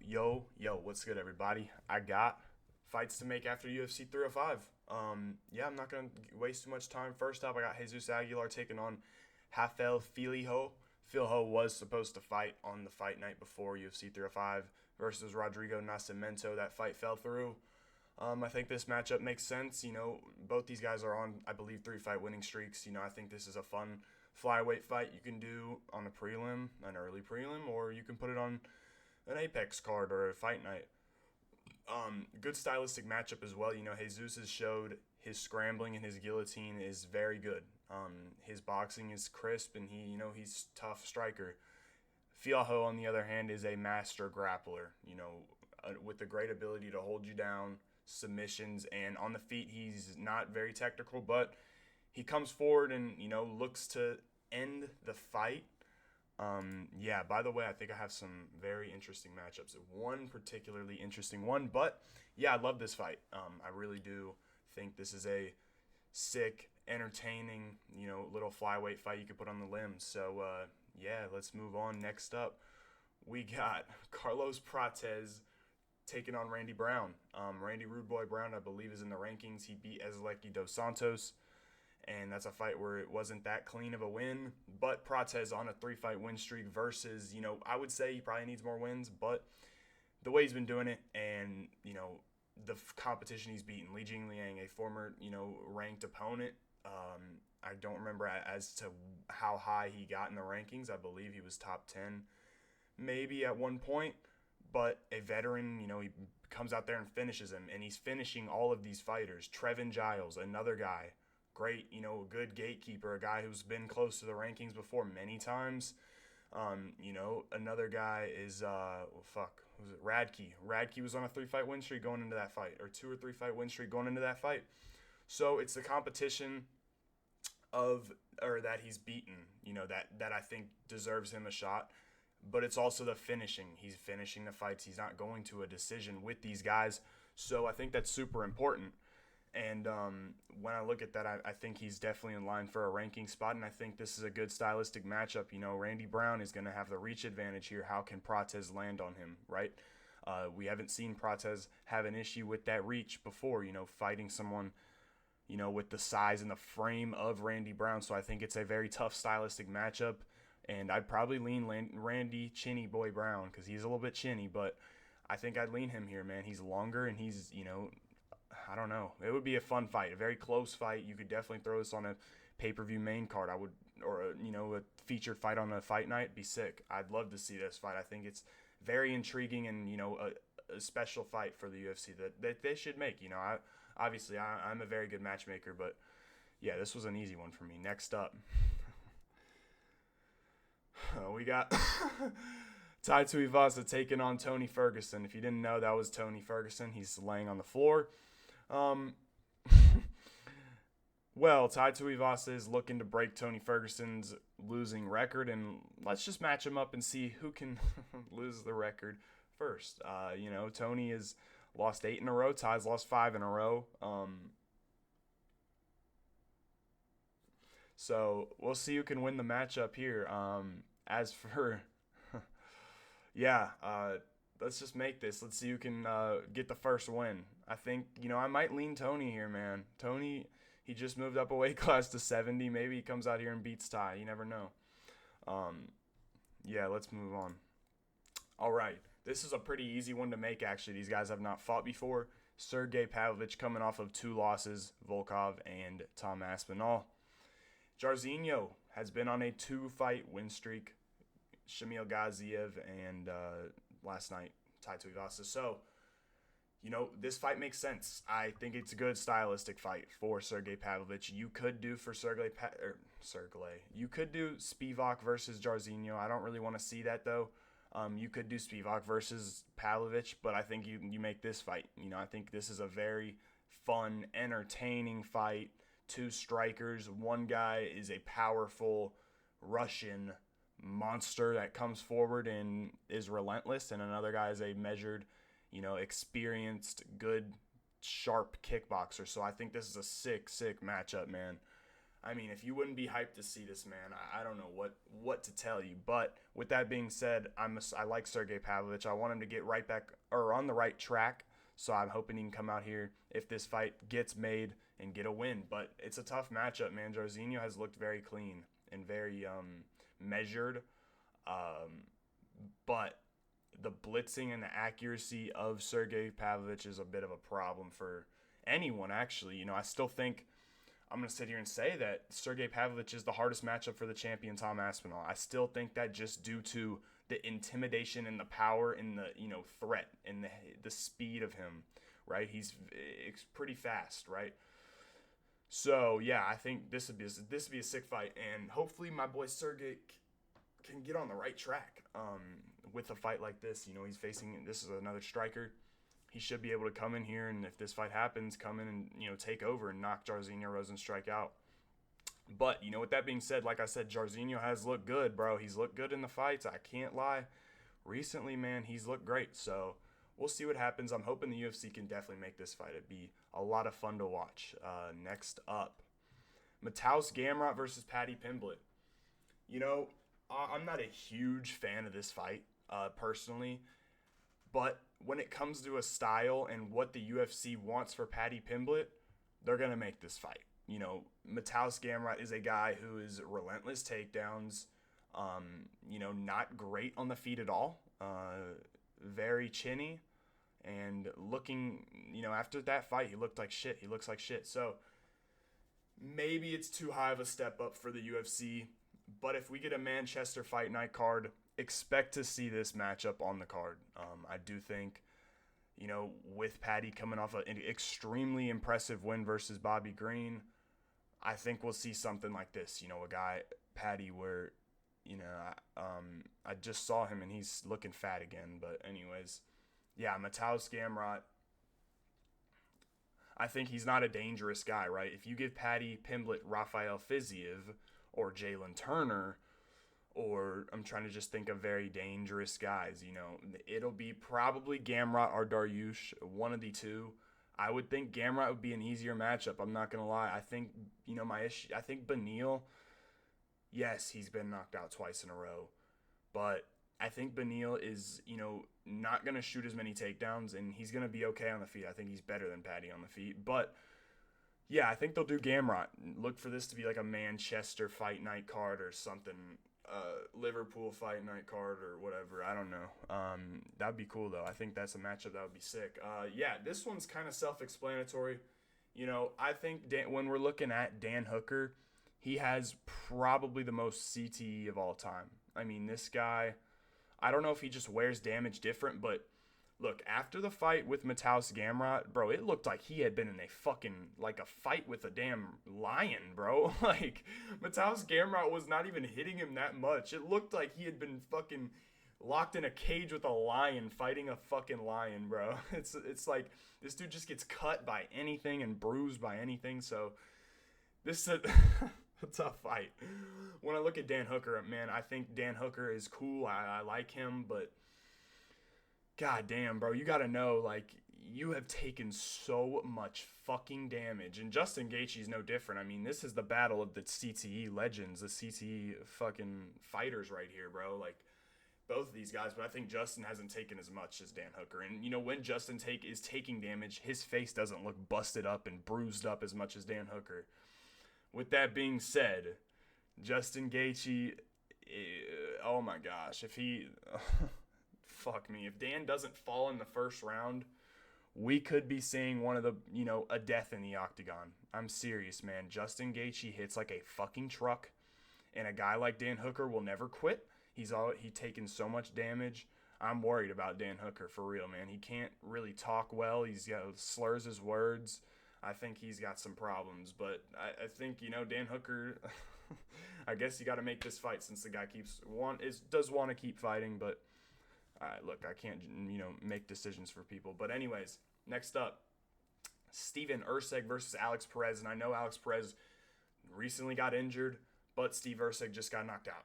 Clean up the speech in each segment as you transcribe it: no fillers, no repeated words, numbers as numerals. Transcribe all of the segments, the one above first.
Yo, what's good, everybody? I got fights to make after UFC 305. I'm not going to waste too much time. First up, I got Jesus Aguilar taking on Rafael Filiho. Filiho was supposed to fight on the fight night before UFC 305 versus Rodrigo Nascimento. That fight fell through. I think this matchup makes sense. Both these guys are on, I believe, 3-fight winning streaks. I think this is a fun flyweight fight you can do on a prelim, an early prelim, or you can put it on an Apex card or a fight night. Good stylistic matchup as well. Jesus has showed his scrambling and his guillotine is very good. His boxing is crisp and he's tough striker. Fialho, on the other hand, is a master grappler. With the great ability to hold you down, submissions, and on the feet, he's not very technical, but he comes forward and looks to end the fight. By the way, I think I have some very interesting matchups. One particularly interesting one, but yeah, I love this fight. I really do think this is a sick, entertaining, little flyweight fight you could put on the limbs. So, let's move on. Next up, we got Carlos Prates taking on Randy Brown. Randy Rude Boy Brown, I believe, is in the rankings. He beat Ezequiel Dos Santos. And that's a fight where it wasn't that clean of a win. But Prates on a 3-fight win streak versus, I would say he probably needs more wins. But the way he's been doing it and, the competition he's beaten, Li Jingliang, a former, ranked opponent. I don't remember as to how high he got in the rankings. I believe he was top 10 maybe at one point. But a veteran, he comes out there and finishes him. And he's finishing all of these fighters. Trevin Giles, another guy. Great, a good gatekeeper, a guy who's been close to the rankings before many times. Another guy is, who's it? Radke. Radke was on a 3-fight win streak going into that fight, or 2 or 3-fight win streak going into that fight. So it's the competition that he's beaten, that I think deserves him a shot. But it's also the finishing. He's finishing the fights. He's not going to a decision with these guys. So I think that's super important. And when I look at that, I think he's definitely in line for a ranking spot, and I think this is a good stylistic matchup. Randy Brown is going to have the reach advantage here. How can Prates land on him, right? We haven't seen Prates have an issue with that reach before, fighting someone, with the size and the frame of Randy Brown. So I think it's a very tough stylistic matchup, and I'd probably lean Randy Chinny Boy Brown because he's a little bit chinny, but I think I'd lean him here, man. He's longer, and he's, I don't know. It would be a fun fight, a very close fight. You could definitely throw this on a pay-per-view main card. I would, or a featured fight on a fight night. Be sick. I'd love to see this fight. I think it's very intriguing and a special fight for the UFC that they should make. I'm a very good matchmaker, but yeah, this was an easy one for me. Next up, we got Tai Tuivasa taking on Tony Ferguson. If you didn't know, that was Tony Ferguson. He's laying on the floor. Well, Tai Tuivasa is looking to break Tony Ferguson's losing record, and let's just match him up and see who can lose the record first. Tony has lost 8 in a row. Tai's lost 5 in a row. So we'll see who can win the matchup here. As for, let's just make this. Let's see who can get the first win. I think, I might lean Tony here, man. Tony, he just moved up a weight class to 70. Maybe he comes out here and beats Tai. You never know. Let's move on. All right. This is a pretty easy one to make, actually. These guys have not fought before. Sergey Pavlovich coming off of 2 losses, Volkov and Tom Aspinall. Jairzinho has been on a 2-fight win streak. Shamil Gaziev and last night, Tai Tuivasa. So, this fight makes sense. I think it's a good stylistic fight for Sergey Pavlovich. You could do for You could do Spivak versus Jairzinho. I don't really want to see that, though. You could do Spivak versus Pavlovich, but I think you make this fight. I think this is a very fun, entertaining fight. 2 strikers. One guy is a powerful Russian monster that comes forward and is relentless, and another guy is a measured, experienced, good, sharp kickboxer. So I think this is a sick matchup, man. I mean, if you wouldn't be hyped to see this man, I don't know what to tell you. But with that being said, I like Sergey Pavlovich. I want him to get right back or on the right track. So I'm hoping he can come out here if this fight gets made and get a win. But it's a tough matchup, man. Jairzinho has looked very clean and very measured. But the blitzing and the accuracy of Sergey Pavlovich is a bit of a problem for anyone, actually. I still think I'm going to sit here and say that Sergey Pavlovich is the hardest matchup for the champion Tom Aspinall. I still think that just due to the intimidation and the power and the threat and the speed of him, right? He's pretty fast, right? So yeah, I think this would be a sick fight, and hopefully my boy Sergey can get on the right track with a fight like this. He's facing, this is another striker. He should be able to come in here, and if this fight happens, come in and take over and knock Jairzinho Rozenstruik out. But with that being said, like I said, Jairzinho has looked good, bro. He's looked good in the fights. I can't lie. Recently, man, he's looked great. So we'll see what happens. I'm hoping the UFC can definitely make this fight. It'd be a lot of fun to watch. Next up, Mateusz Gamrot versus Paddy Pimblett. I'm not a huge fan of this fight personally, but when it comes to a style and what the UFC wants for Paddy Pimblett, they're going to make this fight. Mateusz Gamrot is a guy who is relentless takedowns, not great on the feet at all, very chinny, and looking, after that fight, he looked like shit. He looks like shit. So maybe it's too high of a step up for the UFC, but if we get a Manchester Fight Night card, expect to see this matchup on the card. I do think, with Paddy coming off an extremely impressive win versus Bobby Green, I think we'll see something like this. A guy, Paddy, where, I just saw him and he's looking fat again. But anyways, yeah, Mateusz Gamrot, I think he's not a dangerous guy, right? If you give Paddy Pimblett Rafael Fiziev or Jalen Turner, or I'm trying to just think of very dangerous guys, it'll be probably Gamrot or Dariush, one of the two. I would think Gamrot would be an easier matchup. I'm not going to lie. I think, I think Beneil, yes, he's been knocked out twice in a row, but I think Beneil is, not going to shoot as many takedowns, and he's going to be okay on the feet. I think he's better than Paddy on the feet, but yeah, I think they'll do Gamrot. Look for this to be like a Manchester Fight Night card or something. Liverpool Fight Night card or whatever. I don't know. That'd be cool though. I think that's a matchup that would be sick. Yeah, this one's kind of self-explanatory. I think when we're looking at Dan Hooker, he has probably the most CTE of all time. I mean, this guy, I don't know if he just wears damage different, but look, after the fight with Mateusz Gamrot, bro, it looked like he had been in a fucking, like a fight with a damn lion, bro. Like, Mateusz Gamrot was not even hitting him that much. It looked like he had been fucking locked in a cage with a lion, fighting a fucking lion, bro. It's like, this dude just gets cut by anything and bruised by anything, so this is a tough fight. When I look at Dan Hooker, man, I think Dan Hooker is cool. I like him, but God damn, bro, you gotta know, like, you have taken so much fucking damage, and Justin Gaethje's no different. I mean, this is the battle of the CTE legends, the CTE fucking fighters right here, bro. Like, both of these guys, but I think Justin hasn't taken as much as Dan Hooker. And, when Justin is taking damage, his face doesn't look busted up and bruised up as much as Dan Hooker. With that being said, Justin Gaethje, oh my gosh, if he... fuck me. If Dan doesn't fall in the first round, we could be seeing one of the, a death in the octagon. I'm serious, man. Justin Gaethje hits like a fucking truck, and a guy like Dan Hooker will never quit. He's taken so much damage. I'm worried about Dan Hooker for real, man. He can't really talk well. He's slurs his words. I think he's got some problems, but I think, Dan Hooker, I guess you got to make this fight since the guy does want to keep fighting, but look, I can't, make decisions for people. But anyways, next up, Steven Erceg versus Alex Perez. And I know Alex Perez recently got injured, but Steve Erceg just got knocked out.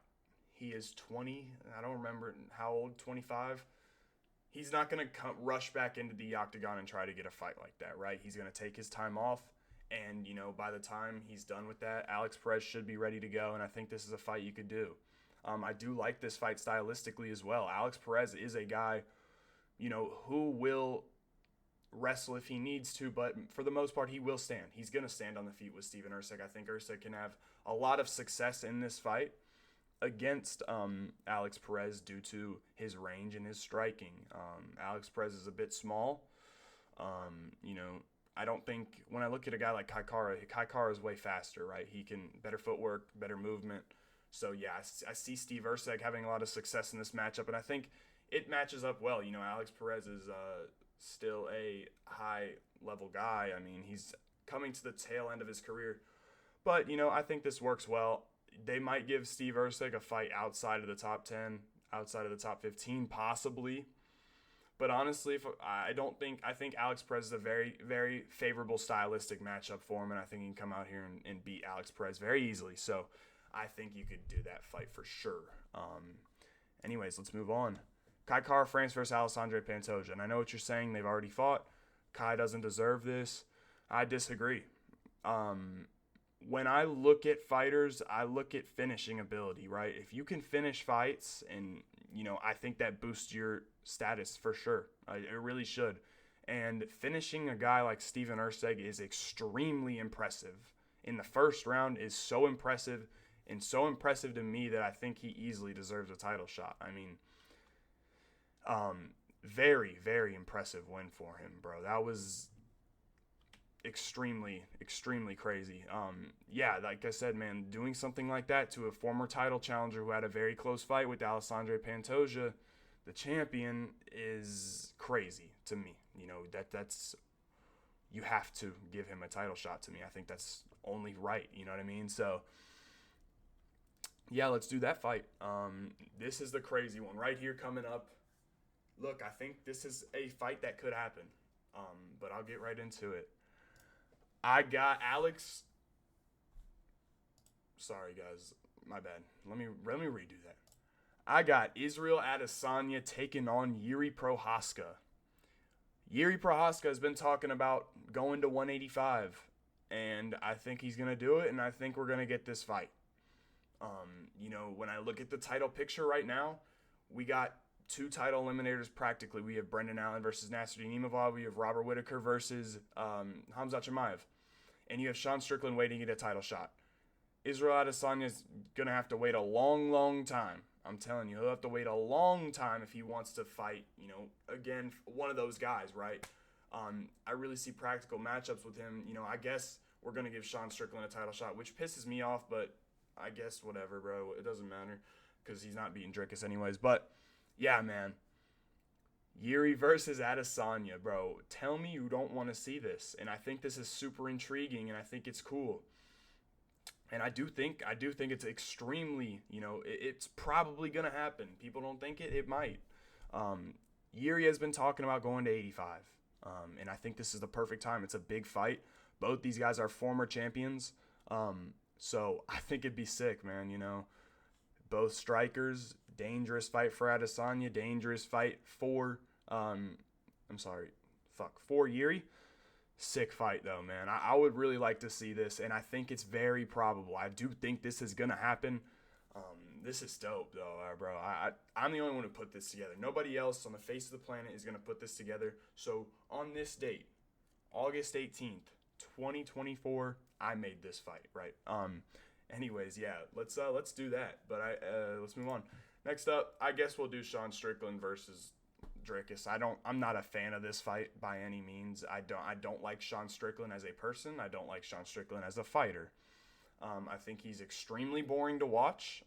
He is 20. I don't remember how old, 25. He's not going to rush back into the octagon and try to get a fight like that, right? He's going to take his time off And, by the time he's done with that, Alex Perez should be ready to go. And I think this is a fight you could do. I do like this fight stylistically as well. Alex Perez is a guy, who will wrestle if he needs to, but for the most part, he will stand. He's going to stand on the feet with Steven Erceg. I think Erceg can have a lot of success in this fight against Alex Perez due to his range and his striking. Alex Perez is a bit small. I don't think when I look at a guy like Kai Kara is way faster, right? He can better footwork, better movement. So yeah, I see Steve Erceg having a lot of success in this matchup, and I think it matches up well. Alex Perez is still a high-level guy. I mean, he's coming to the tail end of his career. But, I think this works well. They might give Steve Erceg a fight outside of the top 10, outside of the top 15, possibly. But honestly, I think Alex Perez is a very, very favorable stylistic matchup for him, and I think he can come out here and beat Alex Perez very easily. So I think you could do that fight for sure. Anyways, let's move on. Kai Kara France versus Alessandro Pantoja. And I know what you're saying. They've already fought. Kai doesn't deserve this. I disagree. When I look at fighters, I look at finishing ability, right? If you can finish fights, and, I think that boosts your status for sure. It really should. And finishing a guy like Steven Erceg is extremely impressive. In the first round is so impressive, and so impressive to me that I think he easily deserves a title shot. I mean, very, very impressive win for him, bro. That was extremely, extremely crazy. Like I said, man, doing something like that to a former title challenger who had a very close fight with Alessandro Pantoja, the champion, is crazy to me. That's you have to give him a title shot to me. I think that's only right. You know what I mean? So yeah, let's do that fight. This is the crazy one right here coming up. Look, I think this is a fight that could happen, but I'll get right into it. I got Alex. Sorry, guys, my bad. Let me redo that. I got Israel Adesanya taking on Yuri Prochazka. Yuri Prochazka has been talking about going to 185, and I think he's gonna do it, and I think we're gonna get this fight. When I look at the title picture right now, we got two title eliminators practically. We have Brendan Allen versus Nasruddin Imavov. We have Robert Whittaker versus Khamzat Chimaev. And you have Sean Strickland waiting to get a title shot. Israel Adesanya is going to have to wait a long, long time. I'm telling you, he'll have to wait a long time if he wants to fight, again, one of those guys, right? I really see practical matchups with him. I guess we're going to give Sean Strickland a title shot, which pisses me off, but I guess whatever, bro. It doesn't matter because he's not beating Dricus anyways. But yeah, man. Yuri versus Adesanya, bro. Tell me you don't want to see this. And I think this is super intriguing, and I think it's cool. And I do think it's extremely, it's probably going to happen. People don't think it. It might. Yuri has been talking about going to 85. And I think this is the perfect time. It's a big fight. Both these guys are former champions. So I think it'd be sick, man, Both strikers, dangerous fight for Adesanya, dangerous fight for, for Yuri. Sick fight, though, man. I would really like to see this, and I think it's very probable. I do think this is going to happen. This is dope, though, bro. I'm the only one who put this together. Nobody else on the face of the planet is going to put this together. So on this date, August 18th, 2024, I made this fight, right? Anyways, yeah, let's do that. But let's move on. Next up, I guess we'll do Sean Strickland versus Dricus. I'm not a fan of this fight by any means. I don't like Sean Strickland as a person. I don't like Sean Strickland as a fighter. I think he's extremely boring to watch.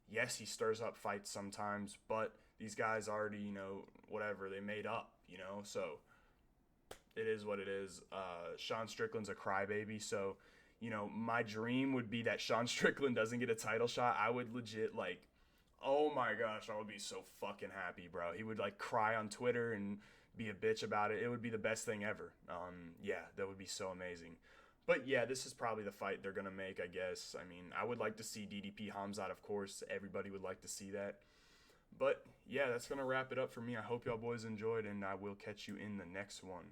Yes, he stirs up fights sometimes, but these guys already, whatever, they made up, so it is what it is. Sean Strickland's a crybaby, so, my dream would be that Sean Strickland doesn't get a title shot. I would legit, oh my gosh, I would be so fucking happy, bro. He would, cry on Twitter and be a bitch about it. It would be the best thing ever. Yeah, that would be so amazing. But yeah, this is probably the fight they're going to make, I guess. I mean, I would like to see DDP Khamzat, of course. Everybody would like to see that. But yeah, that's going to wrap it up for me. I hope y'all boys enjoyed, and I will catch you in the next one.